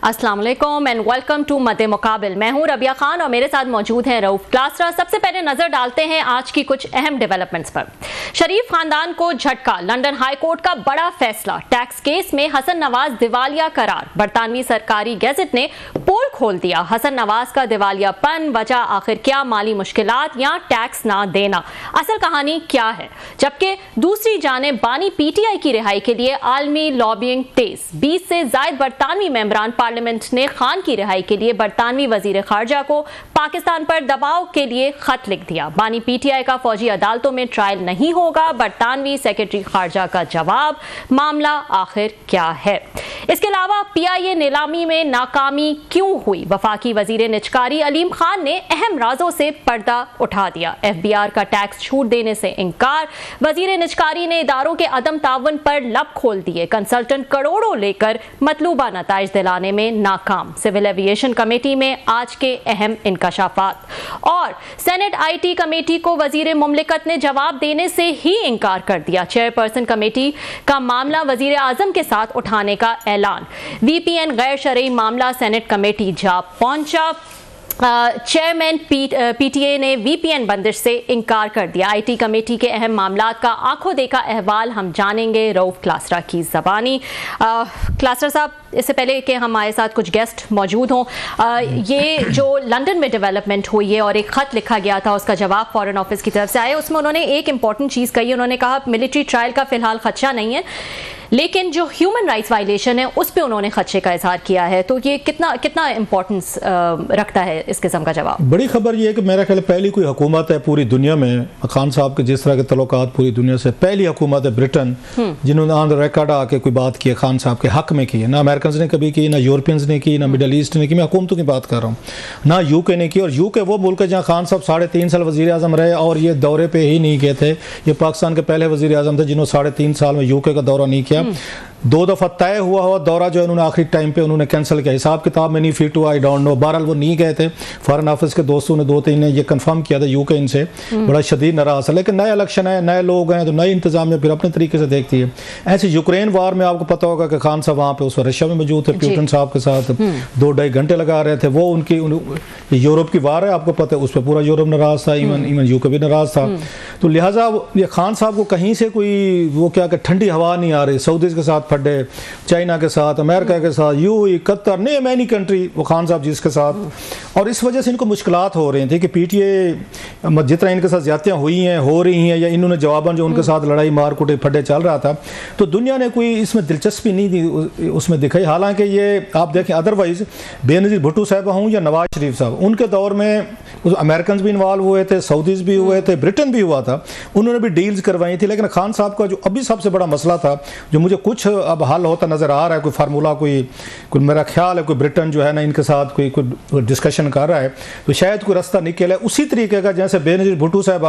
अस्सलाम वालेकुम and welcome to मद्दे मुकाबिल। मैं हूं रबिया खान और मेरे साथ मौजूद हैं रऊफ क्लासरा। सबसे पहले नजर डालते हैं आज की कुछ अहम डेवलपमेंट्स पर। शरीफ खानदान को झटका, लंदन हाई कोर्ट का बड़ा फैसला। टैक्स केस में हसन नवाज दिवालिया करार, बरतानवी सरकारी गैजेट ने पोल खोल दिया। हसन नवाज का दिवालियापन, वजह आखिर क्या, माली मुश्किलात या टैक्स ना देना, असल कहानी क्या है। जबकि दूसरी जानिब बानी पीटीआई की रिहाई के लिए आलमी लॉबिंग तेज। 20 से ज्यादा बरतानवी मेंबरान पार्लियामेंट ने खान की रिहाई के लिए बरतानवी वजीर खारजा को पाकिस्तान पर दबाव के लिए खत लिख दिया। बानी पीटीआई का फौजी अदालतों में ट्रायल नहीं होगा, बरतानवी सेक्रेटरी खारजा का जवाब। मामला आखिर क्या है। इसके अलावा पीआईए नीलामी में नाकामी क्यों हुई, वफाकी वजीर निजकारी अलीम खान ने अहम राजों से पर्दा उठा दिया। एफबीआर का टैक्स छूट देने से इनकार, वजीर निजकारी ने इदारों के अदम तावन पर लब खोल दिए। कंसल्टेंट करोड़ों लेकर मतलूबा नताइज दिलाने में नाकाम। सिविल एविएशन कमेटी में आज के अहम इंकशाफात। और सेनेट आईटी कमेटी को वजीर मुमलिकत ने जवाब देने से ही इनकार कर दिया। चेयरपर्सन कमेटी का मामला वजीर आजम के साथ उठाने का ऐलान। वीपीएन गैर शरई मामला सेनेट कमेटी जा पहुंचा। चेयरमैन पीटीए ने वीपीएन बंदिश से इनकार कर दिया। आईटी कमेटी के अहम मामलात का आंखों देखा अहवाल हम जानेंगे रऊफ क्लासरा की ज़बानी। क्लासरा साहब, इससे पहले कि हमारे साथ कुछ गेस्ट मौजूद हों, ये जो लंदन में डेवलपमेंट हुई है और एक ख़त लिखा गया था, उसका जवाब फॉरेन ऑफिस की तरफ से आया, उसमें उन्होंने एक इंपॉर्टेंट चीज़ कही। उन्होंने कहा मिलिट्री ट्रायल का फिलहाल खदशा नहीं है, लेकिन जो ह्यूमन राइट्स वायलेशन है उस पर उन्होंने खदशे का इजहार किया है। तो ये कितना इंपॉर्टेंस रखता है इस किस्म का जवाब? बड़ी खबर ये है कि मेरा ख्याल पहली कोई हुकूमत है पूरी दुनिया में, खान साहब के जिस तरह के तल्लुकात पूरी दुनिया से, पहली हुकूमत है ब्रिटेन जिन्होंने ऑन द रिकॉर्ड आके कोई बात की है खान साहब के हक में की है। ना अमेरिकन ने कभी की, ना यूरोपियंस ने की, ना मिडल ईस्ट ने की, मैं हुकूमतों की बात कर रहा हूँ, ना यूके ने की। और यूके वो मुल्क है जहाँ खान साहब 3.5 साल वजीर आजम रहे और ये दौरे पे ही नहीं गए थे। ये पाकिस्तान के पहले वजीर आजम थे जिन्होंने 3.5 साल में यूके का दौरा नहीं किया। 2 दफ़ा तय हुआ दौरा जो है उन्होंने आखिरी टाइम पे उन्होंने कैंसिल किया। हिसाब किताब में नहीं फिट हुआ, आई डोंट नो। बहरहाल वो नहीं गए थे। फॉरेन ऑफिस के दोस्तों ने 2-3 ने ये कंफर्म किया था यूके इनसे बड़ा शदीद नाराज है। लेकिन नए इलेक्शन है, नए लोग हैं, तो नई इंतजामिया फिर अपने तरीके से देखती है। ऐसे यूक्रेन वार में आपको पता होगा कि खान साहब वहाँ पे उस रशिया में मौजूद थे, पुतिन साहब के साथ 2-2.5 घंटे लगा रहे थे। वो उनकी यूरोप की वार है, आपको पता है, उस पर पूरा यूरोप नाराज था, इवन यूके भी नाराज था। तो लिहाजा ये खान साहब को कहीं से कोई वो क्या ठंडी हवा नहीं आ रही। सऊदीज के साथ फटे, चाइना के साथ, अमेरिका के साथ, यूएई, कतर, नहीं मैनी कंट्री, वो खान साहब जिसके साथ। और इस वजह से इनको मुश्किलात हो रही थी कि पीटीए जितना इनके साथ ज्यादतियाँ हुई हैं, हो रही हैं, या इन्होंने जवाबन जो उनके साथ लड़ाई मार कुटे फटे चल रहा था, तो दुनिया ने कोई इसमें दिलचस्पी नहीं दी, उसमें दिखाई। हालांकि ये आप देखें, अदरवाइज बेनज़ीर भुट्टो साहब हूँ या नवाज शरीफ साहब, उनके दौर में अमेरिकन भी इन्वॉल्व हुए थे, सऊदीज भी हुए थे, ब्रिटेन भी हुआ था, उन्होंने भी डील्स करवाई थी। लेकिन खान साहब का जो अभी सबसे बड़ा मसला था, जो मुझे कुछ अब हल होता नजर आ रहा है, कोई फार्मूला, कोई मेरा ख्याल है कोई ब्रिटेन जो है ना इनके साथ कोई डिस्कशन कर रहा है, तो शायद कोई रास्ता निकले उसी तरीके का जैसे बेनज़ीर भुट्टो साहब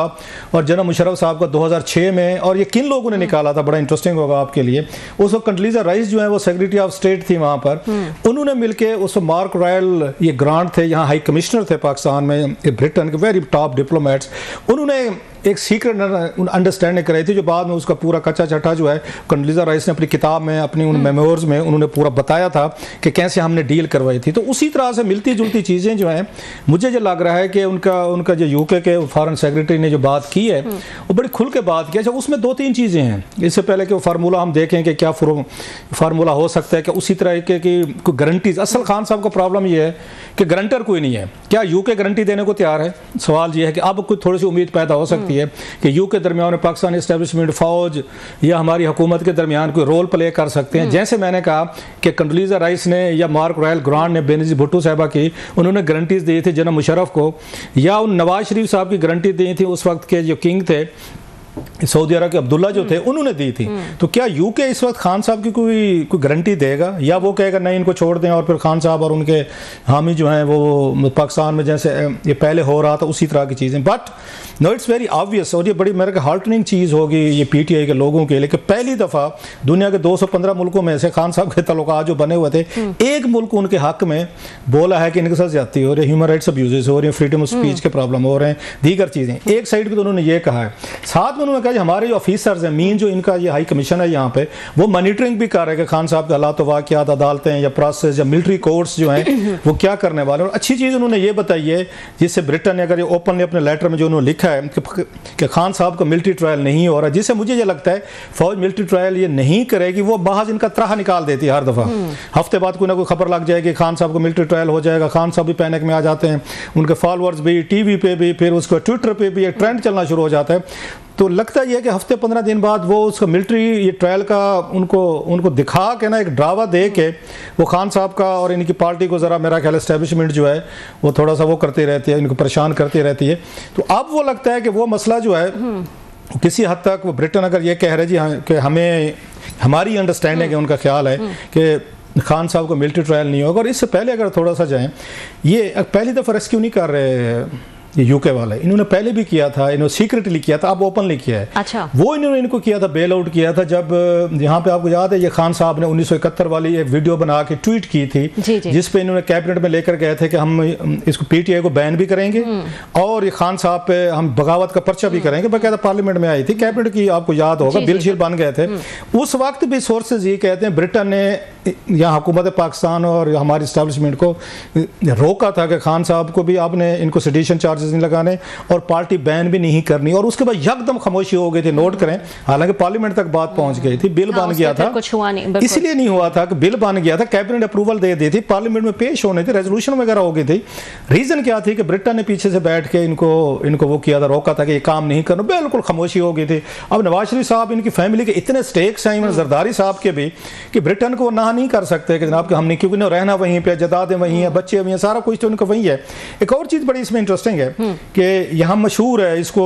और जनरल मुशर्रफ साहब का 2006 में। और ये किन लोगों ने निकाला था, बड़ा इंटरेस्टिंग होगा आपके लिए। उस वक्त कंडोलीज़ा राइस जो है वो सेक्रेटरी ऑफ स्टेट थी वहाँ पर, उन्होंने मिलकर उस मार्क रॉयल ये ग्रांट थे, यहाँ हाई कमिश्नर थे पाकिस्तान में, ब्रिटेन के वेरी टॉप डिप्लोमेट्स, उन्होंने एक सीक्रेट अंडरस्टैंडिंग कराई थी, जो बाद में उसका पूरा कच्चा चट्टा जो है कंडोलीज़ा राइस ने अपनी किताब में, अपनी उन मेमोर्स में उन्होंने पूरा बताया था कि कैसे हमने डील करवाई थी। तो उसी तरह से मिलती जुलती चीज़ें जो हैं, मुझे जो लग रहा है कि उनका जो यूके के फॉरेन सेक्रेटरी ने जो बात की है वो बड़ी खुल के बात की है। उसमें 2-3 चीज़ें हैं। इससे पहले कि वो फार्मूला हम देखें कि क्या फार्मूला हो सकता है कि उसी तरह की गारंटीज। असल खान साहब का प्रॉब्लम ये है कि गारंटर कोई नहीं है। क्या यूके गारंटी देने को तैयार है? सवाल ये है कि अब कुछ थोड़ी सी उम्मीद पैदा हो सकती है कि यूके के दरमियान पाकिस्तान एस्टेब्लिशमेंट, फौज या हमारी हुकूमत के दरमियान कोई रोल प्ले कर सकते हैं। जैसे मैंने कहा कि कंडोलीज़ा राइस ने या मार्क रॉयल ग्रांट ने बेनज़ीर भुट्टो साहबा की, उन्होंने गारंटीज दी थी जनरल मुशर्रफ को, या उन नवाज शरीफ साहब की गारंटी दी थी उस वक्त के जो किंग थे सऊदी अरब के अब्दुल्ला जो थे, उन्होंने दी थी। तो क्या यूके इस वक्त खान साहब की कोई गारंटी देगा, या वो कहेगा नहीं इनको छोड़ दें और फिर खान साहब और उनके हामी जो हैं वो पाकिस्तान में जैसे ये पहले हो रहा था उसी तरह की चीज़ें। But no, it's very obvious, और ये बड़ी मेरे हार्टनिंग चीज़ होगी ये पीटीआई के लोगों के लिए कि पहली दफ़ा दुनिया के 215 मुल्कों में से खान साहब के तल्लुकात जो बने हुए थे, एक मुल्क उनके हक में बोला है कि इनके साथ ज्यादती हो रही है, ह्यूमन राइट्स अब्यूजेस हो रही है, फ्रीडम ऑफ स्पीच के प्रॉब्लम हो रहे हैं, दीगर चीज़ें। एक साइड पर तो उन्होंने ये कहा है, साथ में उन्होंने कहा हमारे जो ऑफिसर्स हैं, मीन जो इनका ये हाई कमीशन है यहाँ पे, वो मॉनिटरिंग भी कर रहे हैं कि खान साहब के हालात वाक़यात, अदालतें या प्रोसेस या मिलिट्री कोर्ट्स जो हैं वो क्या करने वाले हैं। और अच्छी चीज़ उन्होंने ये बताई है, जिससे ब्रिटेन ने अगर ये ओपनली अपने लेटर में जो उन्होंने लिखा है कि खान साहब का मिलिट्री ट्रायल नहीं हो रहा, जिससे मुझे ये लगता है फौज मिलिट्री ट्रायल ये नहीं करेगी, वो महज इनका त्राह निकाल देती है हर दफ़ा। हफ्ते बाद कोई ना कोई खबर लग जाएगी खान साहब को मिलिट्री ट्रायल हो जाएगा, खान साहब भी पैनिक में आ जाते हैं, उनके फॉलोअर्स भी, टीवी पे भी, फिर उसको ट्विटर पे भी एक ट्रेंड चलना शुरू हो जाता है। तो लगता ही है कि हफ्ते 15 दिन बाद वो उसका मिलिट्री ये ट्रायल का उनको दिखा के ना, एक ड्रावा दे के वो खान साहब का और इनकी पार्टी को ज़रा मेरा ख्याल एस्टेब्लिशमेंट जो है वो थोड़ा सा वो करती रहती है, इनको परेशान करती रहती है। तो अब वो लगता है कि वो मसला जो है किसी हद तक वो ब्रिटेन अगर ये कह रहे जी हाँ कि हमें, हमारी अंडरस्टैंडिंग है, उनका ख्याल है कि खान साहब को मिलिट्री ट्रायल नहीं होगा। और इससे पहले अगर थोड़ा सा जाएं, ये पहली दफ़ा रेस्क्यू नहीं कर रहे ये यूके वाले, इन्होंने पहले भी किया था, इन्होंने सीक्रेटली किया था, अब ओपनली किया है। अच्छा। वो इन्होंने इनको किया था, बेल आउट किया था, जब यहाँ पे आपको याद है ये खान साहब ने 1971 वाली एक वीडियो बना के ट्वीट की थी, जिस पे इन्होंने कैबिनेट में लेकर गए थे कि हम इसको पीटीआई को बैन भी करेंगे और ये खान साहब पे हम बगावत का पर्चा भी करेंगे। बकायदा पार्लियामेंट में आई थी, कैबिनेट की आपको याद होगा, बिल शील बन गए थे। उस वक्त भी सोर्सेज ये कहते हैं ब्रिटेन ने यहाँ हुकूमत पाकिस्तान और हमारी इस्टेब्लिशमेंट को रोका था कि खान साहब को भी आपने इनको सेडिशन चार्जेस नहीं लगाने और पार्टी बैन भी नहीं करनी, और उसके बाद यकदम खामोशी हो गई थी। नोट करें, हालांकि पार्लियामेंट तक बात पहुंच गई थी, बिल बन गया था, कुछ हुआ नहीं, इसलिए नहीं हुआ था कि बिल बन गया था, कैबिनेट अप्रूवल दे दी थी, पार्लियामेंट में पेश होने थे, रेजोल्यूशन वगैरह हो गई थी। रीजन क्या थी कि ब्रिटेन ने पीछे से बैठ के इनको वो किया था, रोका था कि ये काम नहीं करना, बिल्कुल खामोशी हो गई थी। अब नवाज शरीफ साहब, इनकी फैमिली के इतने स्टेक्स हैं, इवन जरदारी साहब के भी, कि ब्रिटेन को ना नहीं कर सकते कि जनाब कि हमने, क्योंकि रहना वहीं पे, जदादें वहीं है, बच्चे वहीं है, सारा कुछ तो उनका वहीं है। एक और चीज़ बड़ी इसमें इंटरेस्टिंग है कि यहाँ मशहूर है, इसको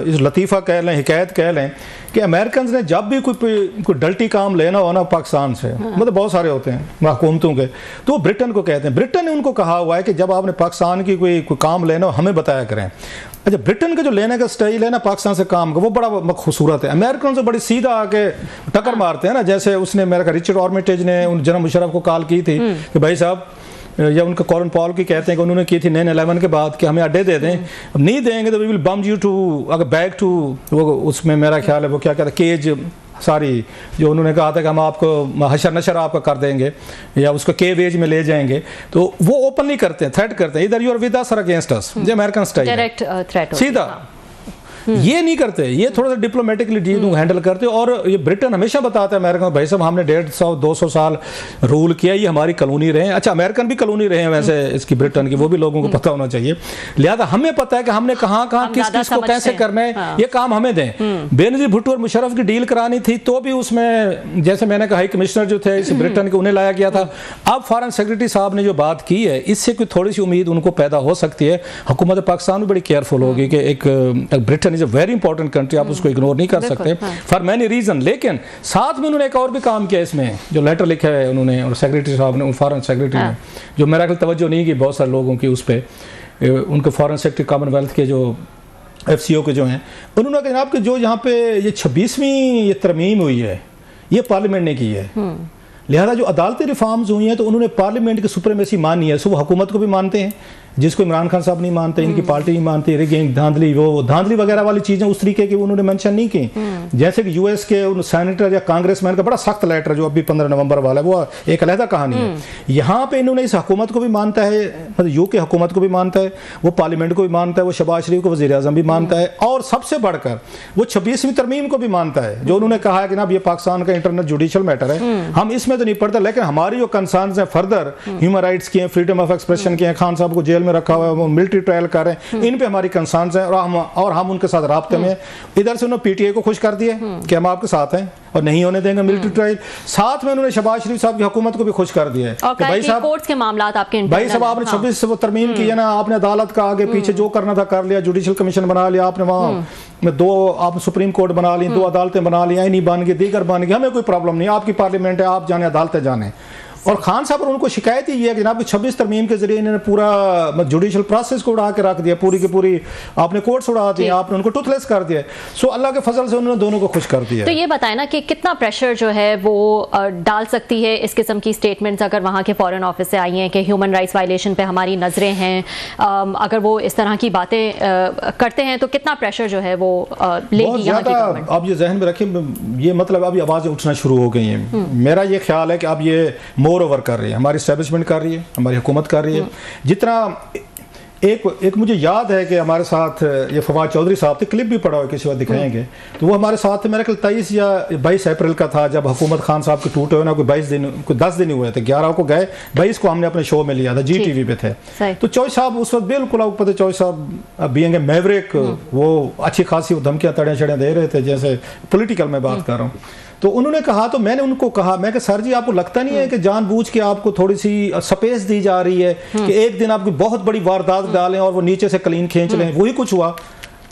इस लतीफ़ा कह लें, हिकायत कह लें, कि अमेरिकन ने जब भी कोई डल्टी काम लेना हो ना पाकिस्तान से, मतलब बहुत सारे होते हैं हुकूमतों के, तो ब्रिटेन को कहते हैं। ब्रिटेन ने उनको कहा हुआ है कि जब आपने पाकिस्तान की कोई काम लेना हो हमें बताया करें। अच्छा, ब्रिटेन का जो लेने का स्टाइल है ना पाकिस्तान से काम का, वो बड़ा खूबसूरत है। अमेरिकन से बड़ी सीधा आके टक्कर मारते हैं ना, जैसे उसने मेरा रिचर्ड आर्मिटेज ने जनरल मुशर्रफ को कॉल की थी कि भाई साहब, या उनका कॉरन पॉल की कहते हैं कि उन्होंने की थी 9/11 के बाद कि हमें अड्डे दे दें, अब नहीं देंगे तो we will bomb you too अगर बैक टू, वो उसमें मेरा ख्याल है वो क्या कहता है, केज, सारी जो उन्होंने कहा था कि हम आपको हशर नशर आपका कर देंगे या उसको केव एज में ले जाएंगे, तो वो ओपनली करते हैं, थ्रेट करते हैं, इधर यू आर विद अस और अगेंस्ट अस, जो अमेरिकन स्टाइल डायरेक्ट थ्रेट सीधा। ये नहीं करते, ये थोड़ा सा डिप्लोमेटिकली हैंडल करते। और ये ब्रिटेन हमेशा बताता है अमेरिका, भाई साहब हमने 150-200 साल रूल किया, ये हमारी कॉलोनी रहे हैं। अच्छा, अमेरिकन भी कॉलोनी रहे हैं वैसे इसकी, ब्रिटेन की, वो भी लोगों को पता होना चाहिए। लिहाजा हमें पता है कि हमने कहाँ किस किस को कैसे करना है, ये काम हमें दें। बेनजीर भुट्टो और मुशर्रफ की डील करानी थी, तो भी उसमें जैसे मैंने कहा हाई कमिश्नर जो थे इस ब्रिटेन के, उन्हें लाया गया था। अब फॉरेन सेक्रेटरी साहब ने जो बात की है, इससे कोई थोड़ी सी उम्मीद उनको पैदा हो सकती है। हुकूमत पाकिस्तान भी बड़ी केयरफुल होगी कि एक Britain is a very important country, आप उसको इग्नोर नहीं कर सकते फॉर मैनी रीजन। लेकिन साथ में उन्होंने एक और भी काम किया इसमें, जो लेटर लिखा है उन्होंने और सेक्रेटरी साहब ने, फॉरेन सेक्रेटरी ने, जो मेरा ख्याल तवज्जो नहीं की बहुत सारे लोगों की उस पर, उनके फॉरेन सेक्रेटरी कॉमनवेल्थ के जो FCO के जो हैं, उन्होंने कहा जनाब कि जो यहाँ पे ये 26वीं ये तरमीम हुई है, ये पार्लियामेंट ने की है, लिहाजा जो अदालती रिफॉर्म्स हुई हैं तो उन्होंने पार्लियामेंट की सुप्रीमेसी मानी है। सो वो हुकूमत को भी मानते हैं, जिसको इमरान खान साहब नहीं मानते, इनकी पार्टी नहीं मानती, रिगिंग, धांधली, वो धांधली वगैरह वाली चीज़ें उस तरीके की उन्होंने मेंशन नहीं की। जैसे कि US के उन सेनेटर या कांग्रेसमैन का बड़ा सख्त लेटर जो अभी 15 नवंबर वाला है, वो एक अलहदा कहानी है। यहाँ पे इन्होंने इस हुकूमत को भी मानता है, मतलब UK हुकूमत को भी मानता है, वो पार्लियामेंट को भी मानता है, वो शहबाज शरीफ को वज़ीर आज़म भी मानता है, और सबसे बढ़कर वो 26वीं तरमीम को भी मानता है, जो उन्होंने कहा है कि ना ये पाकिस्तान का इंटरनल जुडिशल मैटर है, हम इसमें तो नहीं पड़ता, लेकिन हमारी जो कंसर्न्स हैं फर्दर ह्यूमन राइट्स की हैं, फ्रीडम ऑफ एक्सप्रेशन की हैं, खान साहब को जेल में रखा हुआ है, मिलिट्री ट्रायल कर रहे हैं, इन पे हमारी कंसर्न्स हैं और हम उनके साथ राब्ते में। इधर से उन्होंने PTI को खुश कर दिया कि हम आपके साथ हैं और नहीं होने देंगे मिलिट्री ट्रायल। साथ में उन्होंने शहबाज शरीफ साहब की हुकूमत को भी खुश कर दिया है कि भाई साहब कोर्ट्स के मामलात आपके, भाई साहब आपने 26 से वो तरमीम की है ना, आपने अदालत का आगे पीछे जो करना था कर लिया, जुडिशल कमीशन बना लिया आपने, वहाँ में 2 आप सुप्रीम कोर्ट बना ली, 2 अदालतें बना ली, नहीं बन गई, दीगर बन गई, हमें कोई प्रॉब्लम नहीं, आपकी पार्लियामेंट है, आप जाने अदालतें जाने। और खान साहब पर उनको शिकायत ही है कि जनाब 26 तरमीम के जरिए इन्होंने पूरा जुडिशल प्रोसेस को उड़ा के रख दिया, पूरी की पूरी आपने कोर्ट्स उड़ा दिए, आपने उनको टूथलेस कर दिया। सो अल्लाह के फजल से उन्होंने दोनों को खुश कर दिया। तो ये बताए ना कि कितना प्रेशर जो है वो डाल सकती है इस किस्म की स्टेटमेंट्स अगर वहाँ के फॉरेन ऑफिस से आई हैं कि ह्यूमन राइट्स वायलेशन पे हमारी नजरें हैं, अगर वो इस तरह की बातें करते हैं तो कितना प्रेशर जो है वो लेगी यहाँ की गवर्नमेंट? आप ये जहन में रखें, ये मतलब अभी आवाज़ें उठना शुरू हो गई हैं। मेरा ये ख्याल है कि अब ये मोर ओवर कर रही है, हमारी एस्टेब्लिशमेंट कर रही है, हमारी हुकूमत कर रही है। जितना एक मुझे याद है कि हमारे साथ ये फवाद चौधरी साहब थे, क्लिप भी पड़ा हुआ किसी वक्त दिखाएंगे, तो वो हमारे साथ थे। मेरे ख्याल 23 या 22 अप्रैल का था जब हुकूमत खान साहब के टूटे हुए ना कोई 10 दिन हुए थे। 11 को गए, 22 को हमने अपने शो में लिया था, GTV पे थे। तो चौधरी साहब उस वक्त बिल्कुल आपको पता, चौधरी साहब बीइंग ए मैवरिक, वो अच्छी खासी धमकियां तड़ियां दे रहे थे, जैसे पॉलिटिकल में बात कर रहा हूँ। तो उन्होंने कहा, तो मैंने उनको कहा, मैं कि सर जी आपको लगता नहीं है कि जानबूझ के आपको थोड़ी सी स्पेस दी जा रही है कि एक दिन आपकी बहुत बड़ी वारदात डालें और वो नीचे से क्लीन खींच लें? वही कुछ हुआ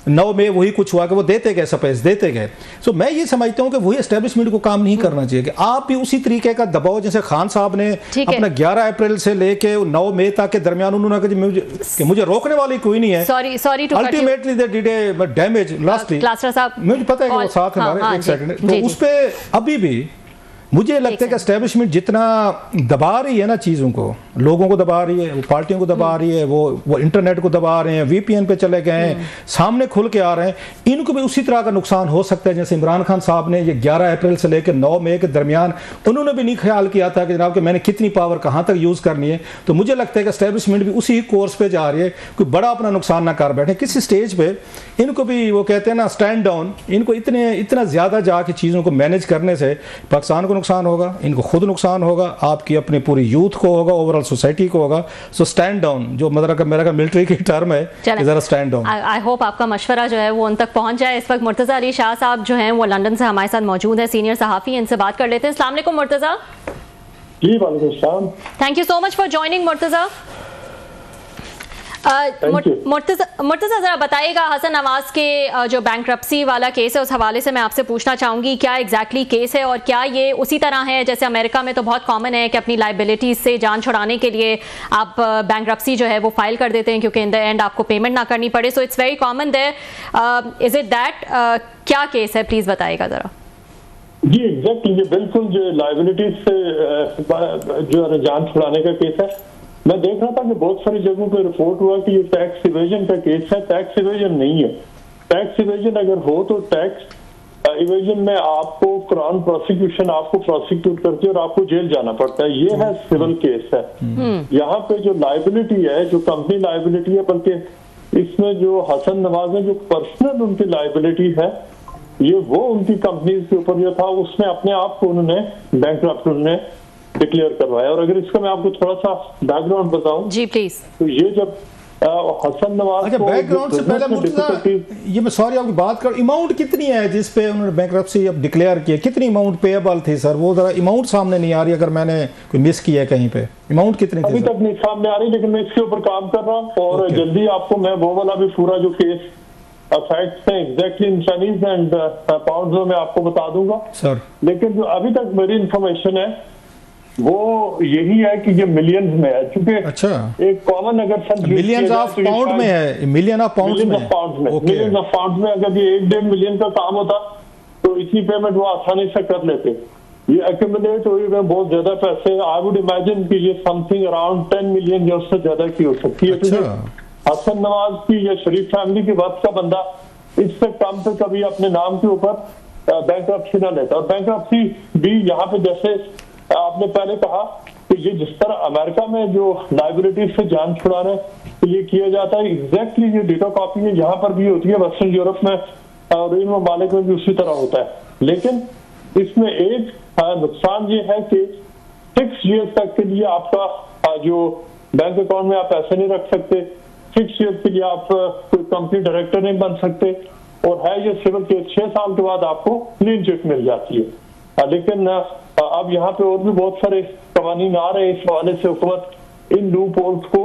9 में, वही कुछ हुआ कि वो देते गए स्पेस, देते गए। सो मैं ये समझता हूँ कि वही एस्टेब्लिशमेंट को काम नहीं करना चाहिए कि आप भी उसी तरीके का दबाव, जैसे खान साहब ने अपना 11 अप्रैल से लेके 9 मई तक के दरमियान उन्होंने कहा कि मुझे रोकने वाली कोई नहीं है। Sorry to ultimately they did a damage lastly. मुझे पता है कि वो साथ हमारे, एक सेकंड, तो उस पे अभी भी मुझे लगता है कि एस्टेब्लिशमेंट जितना दबा रही है ना चीज़ों को, लोगों को दबा रही है, वो पार्टियों को दबा रही है, वो इंटरनेट को दबा रहे हैं, VPN पे चले गए हैं, सामने खुल के आ रहे हैं, इनको भी उसी तरह का नुकसान हो सकता है। जैसे इमरान खान साहब ने ये 11 अप्रैल से लेकर 9 मई के दरमियान उन्होंने भी नहीं ख्याल किया था कि जनाब कि मैंने कितनी पावर कहाँ तक यूज़ करनी है। तो मुझे लगता है कि एस्टेब्लिशमेंट भी उसी कोर्स पे जा रही है, कोई बड़ा अपना नुकसान ना कर बैठे। किसी स्टेज पे इनको भी वो कहते हैं ना स्टैंड डाउन, इनको इतना ज़्यादा जाके चीज़ों को मैनेज करने से पाकिस्तान को नुकसान होगा, इनको खुद नुकसान होगा, आपकी अपनी पूरी यूथ को होगा, ओवरऑल सोसाइटी को होगा। सो स्टैंड डाउन, जो मतलब मेरा मिलिट्री की टर्म है, जरा स्टैंड डाउन। आई होप आपका मशवरा जो है वो उन तक पहुंच जाए। इस वक्त मुर्तजा अली शाह साहब जो हैं वो लंदन से हमारे साथ मौजूद है, सीनियर सहाफ़ी, इनसे बात कर लेते हैं। अस्सलाम वालेकुम मुर्तजा। जी वालेकुम सलाम। Thank you so much for joining Murtaza. Murtaza जरा बताइएगा, हसन नवाज के जो बैंक्रप्सी वाला केस है उस हवाले से मैं आपसे पूछना चाहूंगी, क्या एग्जैक्टली केस है और क्या ये उसी तरह है जैसे अमेरिका में तो बहुत कॉमन है कि अपनी लाइबिलिटीज से जान छुड़ाने के लिए आप बैंक्रप्सी जो है वो फाइल कर देते हैं क्योंकि इन द एंड आपको पेमेंट ना करनी पड़े। So it's very common there, is it that? क्या केस है, प्लीज बताइएगा जरा। जी एग्जैक्टली, ये बिल्कुल जो लाइबिलिटीज से जो जान छुड़ाने का केस है। मैं देख रहा था कि बहुत सारी जगहों पे रिपोर्ट हुआ कि ये टैक्स इवेजन का केस है। टैक्स इवेजन नहीं है। टैक्स इवेजन अगर हो तो टैक्स इवेजन में आपको क्राउन प्रोसिक्यूशन आपको प्रोसिक्यूट करती है और आपको जेल जाना पड़ता है। ये है सिविल केस है। यहाँ पे जो लाइबिलिटी है, जो कंपनी लाइबिलिटी है, बल्कि इसमें जो हसन नवाज है जो पर्सनल उनकी लाइबिलिटी है, ये वो उनकी कंपनीज के ऊपर जो था उसमें अपने आप को उन्होंने बैंकरप्ट उन्होंने डिक्लेयर करवाया। और अगर इसका मैं आपको थोड़ा सा बैकग्राउंड बताऊं जी प्लीज, तो ये जब हसन नवाज, अच्छा बैकग्राउंड से पहले मुर्तजा, ये मैं सॉरी आपकी बात कर, अमाउंट कितनी है जिस पे उन्होंने बैंकरप्सी अब डिक्लेयर किया, कितनी अमाउंट पेएबल थी सर? वो जरा अमाउंट सामने नहीं आ रही, अगर मैंने कोई मिस किया है कहीं पे, अमाउंट कितनी थी? अभी तक नहीं सामने आ रही, लेकिन मैं इसके ऊपर काम कर रहा हूँ और जल्दी आपको मैं वो वाला भी पूरा जो केस फैक्ट्स हैं exactly in pennies and pounds में आपको बता दूंगा सर। लेकिन जो अभी तक मेरी इंफॉर्मेशन है वो यही है कि ये मिलियंस में है, क्योंकि अच्छा एक कॉमन अगर मिलियंस ऑफ पाउंड में है, मिलियन ऑफ पाउंड में, मिलियंस ऑफ पाउंड में अगर ये 1-1.5 मिलियन का काम होता तो इतनी पेमेंट वो आसानी से कर लेते। ये एक्यूमुलेट हुई में बहुत ज्यादा पैसे, आई वुड इमेजिन कि ये समथिंग अराउंड 10 मिलियन या उससे ज्यादा की हो सकती है। अच्छा। हसन नवाज की या शरीफ फैमिली के वक्त का बंदा इससे कम पे कभी अपने नाम के ऊपर बैंकरप्सी ना लेता। और बैंकरप्सी भी यहाँ पे जैसे आपने पहले कहा कि ये जिस तरह अमेरिका में जो लाइबिलिटीज से जान छुड़ाने के लिए किया जाता है, एग्जैक्टली ये डिटो कॉपी है यहाँ पर भी होती है, वेस्टर्न यूरोप में और इन ममालिक में भी उसी तरह होता है। लेकिन इसमें एक नुकसान ये है कि 6 ईयर तक के लिए आपका जो बैंक अकाउंट में आप पैसे नहीं रख सकते, 6 ईयर के लिए आप कोई कंपनी डायरेक्टर नहीं बन सकते, और है ये सिविल केस 6 साल के बाद आपको क्लीन चिट मिल जाती है। लेकिन अब यहाँ पे और भी बहुत सारे कवानीन आ रहे हैं इस हवाले से, हुकूमत इन लूप होल्स को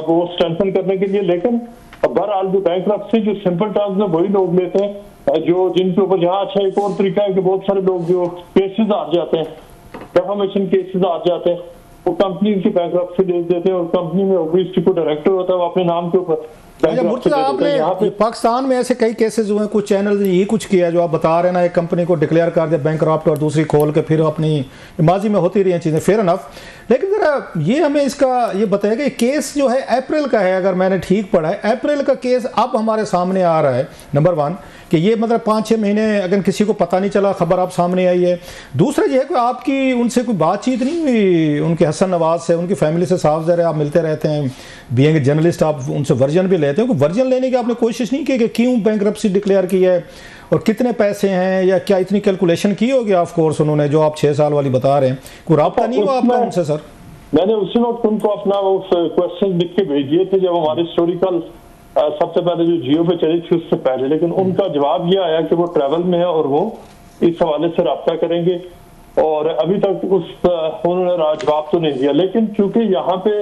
वो स्ट्रेंथन करने के लिए। लेकिन बहरहाल जो बैंकरप्सी जो सिंपल टर्म्स में वही लोग लेते हैं जो जिनके ऊपर यहाँ अच्छा एक और तरीका है कि बहुत सारे लोग जो केसेस हार जाते हैं डेफामेशन केसेस आ जाते हैं, वो कंपनी की बैंकरप्सी दे देते हैं और कंपनी में ओबीएसटी को डायरेक्टर होता है, वो अपने नाम के ऊपर। मुर्तजा, आपने पाकिस्तान में ऐसे कई केसेस हुए हैं, कुछ चैनल ने ये कुछ किया जो आप बता रहे हैं ना, एक कंपनी को डिक्लेयर कर दिया बैंकरप्ट और दूसरी खोल के फिर अपनी, माजी में होती रही हैं चीज़ें, फेयर इनफ। लेकिन ज़रा ये हमें इसका ये बताइए कि केस जो है अप्रैल का है, अगर मैंने ठीक पढ़ा है, अप्रैल का केस अब हमारे सामने आ रहा है, नंबर 1 कि ये मतलब 5-6 महीने अगर किसी को पता नहीं चला, खबर आप सामने आई है। दूसरा ये है कि आपकी उनसे कोई बातचीत नहीं हुई, उनके हसन नवाज से, उनकी फैमिली से? साफ ज़रा आप मिलते रहते हैं, बीइंग ए जर्नलिस्ट आप उनसे वर्जन भी लेते हैं, वर्जन लेने की आपने कोशिश नहीं की कि क्यों बैंकरप्सी डिक्लेयर की है और कितने पैसे हैं, या क्या इतनी कैलकुलेशन की होगी ऑफ कोर्स उन्होंने, जो आप 6 साल वाली बता रहे हैं? कोई रब्ता नहीं हुआ आपका उनसे? सर, मैंने उसी वक्त उनको अपना वो क्वेश्चन लिख के भेज दिए थे जब हमारे स्टोरी कल सबसे पहले जो जियो पे चली थी उससे पहले, लेकिन उनका जवाब ये आया कि वो ट्रैवल में है और वो इस हवाले से रब्ता करेंगे, और अभी तक उन्होंने जवाब तो नहीं दिया। लेकिन चूंकि यहाँ पे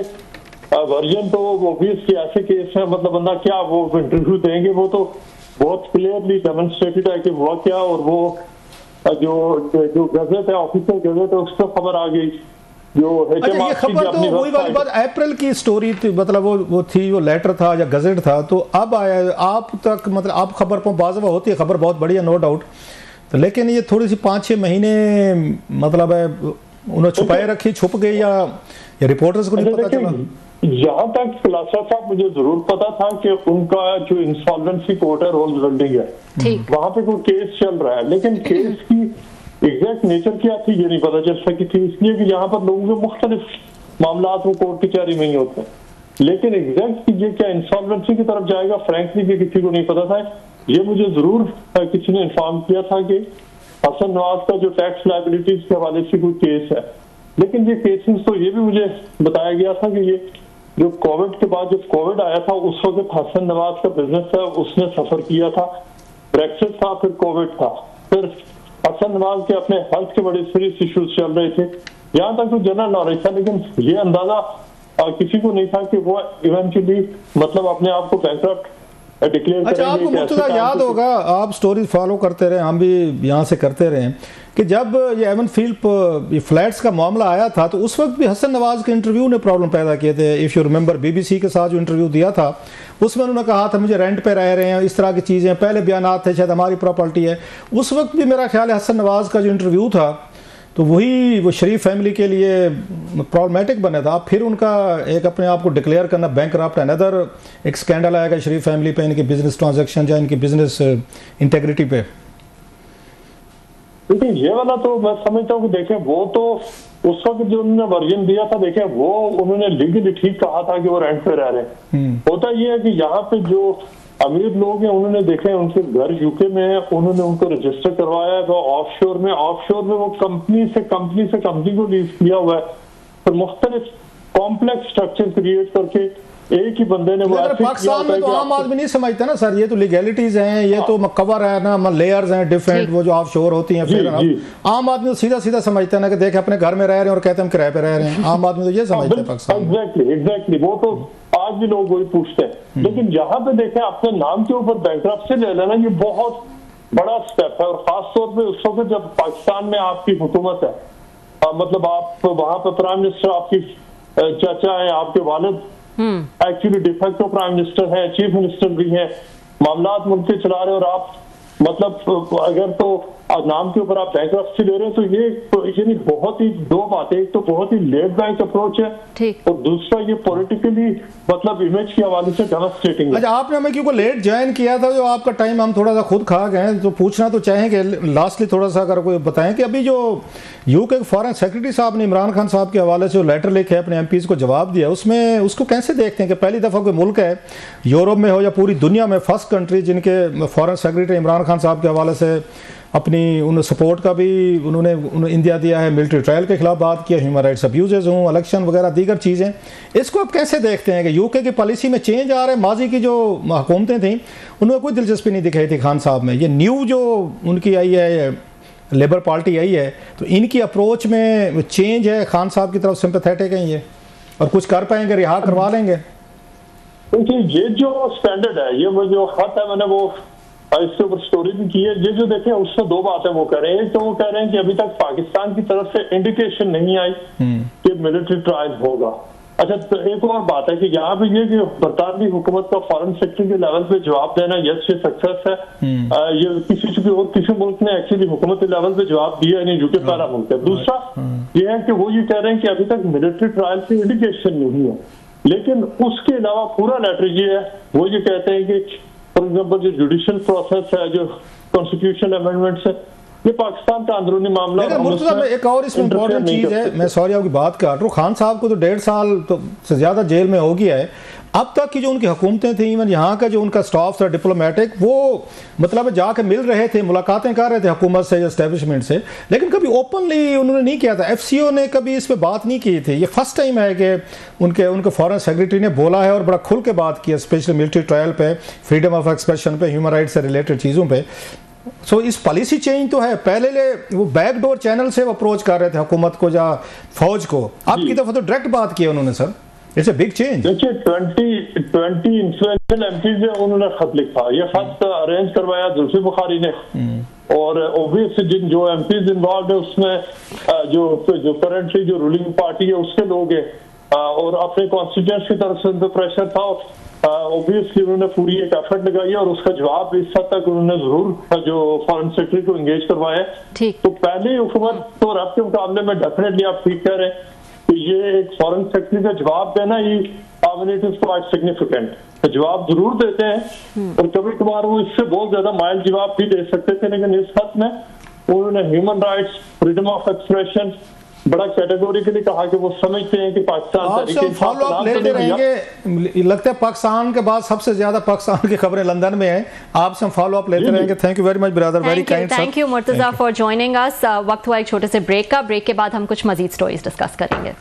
वर्जन तो ऑब्वियसली ऐसे केस है, मतलब बंदा क्या वो इंटरव्यू देंगे, वो तो बहुत क्लियरली डेमोन्स्ट्रेटेड है कि हुआ क्या, और वो जो गजट है, ऑफिशियल गजट है, उस पर खबर आ गई। जो अच्छा, ये खबर तो वही वाली बात अप्रैल की स्टोरी थी, मतलब वो थी, वो लेटर था या गजट था, तो अब आया आप तक, मतलब आप खबर पर बाज़वा होती है, खबर बहुत बढ़िया नो डाउट, तो लेकिन ये थोड़ी सी 5-6 महीने मतलब है उन्होंने छुपाए रखी, छुप गई, या रिपोर्टर्स को नहीं पता चला? जहां तक खुलासा था मुझे जरूर पता था कि उनका जो इंसॉल्वेंसी कोर्ट है, रोल्स बिल्डिंग है, वहां पे कोई केस चल रहा है, लेकिन केस की एग्जैक्ट नेचर क्या थी ये नहीं पता चल सकी थी, इसलिए कि यहाँ पर लोगों के मुख्तलिफ मामला वो कोर्ट कचहरी में ही होते हैं। लेकिन एग्जैक्ट ये क्या इंसॉल्वेंसी की तरफ जाएगा, फ्रैंकली भी किसी को नहीं पता था। ये मुझे जरूर किसी ने इन्फॉर्म किया था कि हसन नवाज का जो टैक्स लायबिलिटीज के हवाले से कोई केस है, लेकिन ये केसेस तो ये भी मुझे बताया गया था कि ये जो कोविड के बाद जब कोविड आया था उस वक्त हसन नवाज का बिजनेस था, उसने सफर किया था, ब्रेक्सिट था, फिर कोविड था, फिर हसन नवाज के अपने हेल्थ के बड़े सीरियस इश्यूज चल रहे थे। यहाँ तक तो जनरल नॉलेज था, लेकिन ये अंदाजा किसी को नहीं था कि वो इवेंचुअली मतलब अपने आप को बैंकरप्ट डिक्लेयर करेंगे। अच्छा, आपको मुर्तजा याद होगा, आप स्टोरी फॉलो करते रहे, हम भी यहाँ से करते रहे, कि जब ये एवन फील्ड फ्लैट्स का मामला आया था तो उस वक्त भी हसन नवाज के इंटरव्यू ने प्रॉब्लम पैदा किए थे। इफ़ यू रिमेंबर, BBC के साथ जो इंटरव्यू दिया था उसमें उन्होंने कहा था मुझे रेंट पे रह रहे हैं, इस तरह की चीज़ें, पहले बयान थे शायद हमारी प्रॉपर्टी है। उस वक्त भी मेरा ख्याल है हसन नवाज का जो इंटरव्यू था तो वही वो शरीफ फैमिली के लिए प्रॉब्लमेटिक बना था। फिर उनका एक अपने आप को डिक्लेयर करना बैंकरप्ट, अनदर एक स्कैंडल आएगा शरीफ फैमिली पे, इनकी बिजनेस ट्रांजैक्शन या इनकी बिजनेस इंटेग्रिटी पे। देखिए ये वाला तो मैं समझता हूँ कि देखें वो तो उस वक्त जो उन्होंने वर्जन दिया था, देखें वो उन्होंने लीगली ठीक कहा था कि वो रेंट पे रह रहे हैं। होता ये है कि यहाँ पे जो अमीर लोग हैं उन्होंने देखे उनके घर यूके में है, उन्होंने उनको रजिस्टर करवाया है, वो ऑफशोर में वो कंपनी से कंपनी को लीज किया हुआ है, फिर मुख्तलिफ कॉम्प्लेक्स स्ट्रक्चर क्रिएट करके एक ही बंदे ने पाकिस्तान में तो आम आदमी नहीं समझता ना सर, ये तो लीगैलिटीज हैं, ये तो कवर है ना, लेयर्स हैं डिफरेंट, वो जो ऑफशोर होती हैं। फिर आम आदमी तो सीधा समझता है ना कि देखे अपने घर में रह रहे हैं और कहते हैं हम किराए पे रह रहे हैं। आम आदमी तो ये समझते हैं पाकिस्तान। एग्जैक्टली वो तो आज भी लोग वही पूछते हैं। लेकिन जहां पे देखें अपने नाम के ऊपर बैंकरप्सी ले लेना ये बहुत बड़ा स्टेप है, और खास तौर पे उस वक्त जब पाकिस्तान में आपकी हुकूमत है, मतलब आप वहां पे प्राइम मिनिस्टर आपकी चाचा है, आपके वालिद एक्चुअली डिफेक्टो प्राइम मिनिस्टर है, चीफ मिनिस्टर भी है, मामलात मुल्क के चला रहे, और आप मतलब अगर तो नाम के ऊपर आप बैंकरप्सी ले रहे हैं तो ये बहुत ही दो बातें, एक तो बहुत ही लेट बैक अप्रोच है और दूसरा ये पॉलिटिकली मतलब इमेज के हवाले से डेवस्टेटिंग है। अच्छा, आपने हमें क्योंकि लेट ज्वाइन किया था, जो आपका टाइम हम थोड़ा सा खुद खा गए, तो पूछना तो चाहेंगे लास्टली थोड़ा सा अगर कोई बताएं कि अभी जो यूके के फॉरेन सेक्रेटरी साहब ने इमरान खान साहब के हवाले से जो लेटर लिखे अपने MPs को जवाब दिया, उसमें उसको कैसे देखते हैं कि पहली दफ़ा कोई मुल्क है यूरोप में हो या पूरी दुनिया में फर्स्ट कंट्री जिनके फॉरेन सेक्रेटरी इमरान खान साहब के हवाले से अपनी उन सपोर्ट का भी उन्होंने इंडिया दिया है, मिलिट्री ट्रायल के खिलाफ बात किया, ह्यूमन राइट्स अब्यूजेज हों, इलेक्शन वगैरह दीगर चीज़ें, इसको आप कैसे देखते हैं कि यूके की पॉलिसी में चेंज आ रहा है? माजी की जो हुकूमतें थीं उन्होंने कोई दिलचस्पी नहीं दिखाई थी खान साहब में, ये न्यू जो उनकी आई है लेबर पार्टी आई है, तो इनकी अप्रोच में चेंज है, खान साहब की तरफ सिंपैथेटिक है ये, और कुछ कर पाएंगे, रिहा करवा लेंगे? क्योंकि ये जो स्टैंडर्ड है, ये वो जो खत है मैंने वो इसके ऊपर स्टोरी भी की है। ये जो देखें उससे दो बातें वो कह रहे हैं। एक तो वो कह रहे हैं कि अभी तक पाकिस्तान की तरफ से इंडिकेशन नहीं आई कि मिलिट्री ट्रायल होगा। अच्छा, तो एक और बात है कि यहाँ पे ये कि बरतानवी हुकूमत का फॉरेन सेक्रेटरी के लेवल पे जवाब देना यस ये सक्सेस है। ये किसी मुल्क ने एक्चुअली हुकूमत लेवल पे जवाब दिया नहीं, जो कि पहला मुल्क है। दूसरा ये है कि वो ये कह रहे हैं कि अभी तक मिलिट्री ट्रायल की इंडिकेशन नहीं है, लेकिन उसके अलावा पूरा लेटर ये है, वो ये कहते हैं कि फॉर एग्जाम्पल जो जुडिशियल प्रोसेस है, जो कॉन्स्टिट्यूशनल अमेंडमेंट्स है, ये पाकिस्तान का अंदरूनी मामला। मुर्तज़ा में एक और इसमें इम्पोर्टेंट चीज़ है, मैं सॉरी आपकी बात काट रहा हूँ, खान साहब को तो 1.5 साल तो से ज़्यादा जेल में हो गया है। अब तक की जो उनकी हुकूमतें थी, इवन यहाँ का जो उनका स्टाफ था डिप्लोमेटिक, वो मतलब जाके मिल रहे थे, मुलाकातें कर रहे थे हुकूमत से, एस्टेब्लिशमेंट से, लेकिन कभी ओपनली उन्होंने नहीं किया था। FCO ने कभी इस पर बात नहीं की थी। ये फर्स्ट टाइम है कि उनके फॉरेन सेक्रेटरी ने बोला है और बड़ा खुल के बात की है, स्पेशली मिलिट्री ट्रायल पे, फ्रीडम ऑफ एक्सप्रेशन पे, ह्यूमन राइट्स से रिलेटेड चीज़ों पे। सो इस पॉलिसी चेंज तो है। पहले वो बैकडोर चैनल से वो अप्रोच कर रहे थे हुकूमत को या फौज को, अब की दफा तो डायरेक्ट बात की है उन्होंने। Sir it's a big change. देखिए 20 इन्फ्लुएंशियल एमपीज ने उन्होंने खत लिखा, ये खत अरेंज करवाया जुल्फिकार बुखारी ने, और ऑब्वियसली जो एमपीज इन्वॉल्व है उसमें जो करंटली जो रूलिंग पार्टी है उसके लोग हैं, और अपने कॉन्स्टिट्यूएंट्स की तरफ से उन पर प्रेशर था। ऑब्वियसली उन्होंने पूरी एक एफर्ट लगाई है, और उसका जवाब इस हद तक उन्होंने जरूर जो फॉरेन सेक्रेटरी को एंगेज करवाया है। तो पहले हुकूमत तो रब के मुकाबले में डेफिनेटली आप ठीक कह रहे हैं कि ये एक फॉरेन सेक्रेटरी का जवाब देना ही इट इज क्वाइट सिग्निफिकेंट। जवाब जरूर देते हैं, और कभी कभार वो इससे बहुत ज्यादा माइल्ड जवाब भी दे सकते थे, लेकिन इस हद में उन्होंने human rights, freedom of expression बड़ा कैटेगोरिकली कहा कि वो समझते हैं कि पाकिस्तान फॉलो अप लेते रहेंगे। लगता है पाकिस्तान के बाद सबसे ज्यादा पाकिस्तान की खबरें लंदन में हैं, आपसे हम फॉलो अप लेते रहेंगे। Thank you very much brother, very kind. Thank you Murtaza for joining us. वक्त हुआ एक छोटे से ब्रेक का। ब्रेक के बाद हम कुछ मजीद स्टोरीज डिस्कस करेंगे।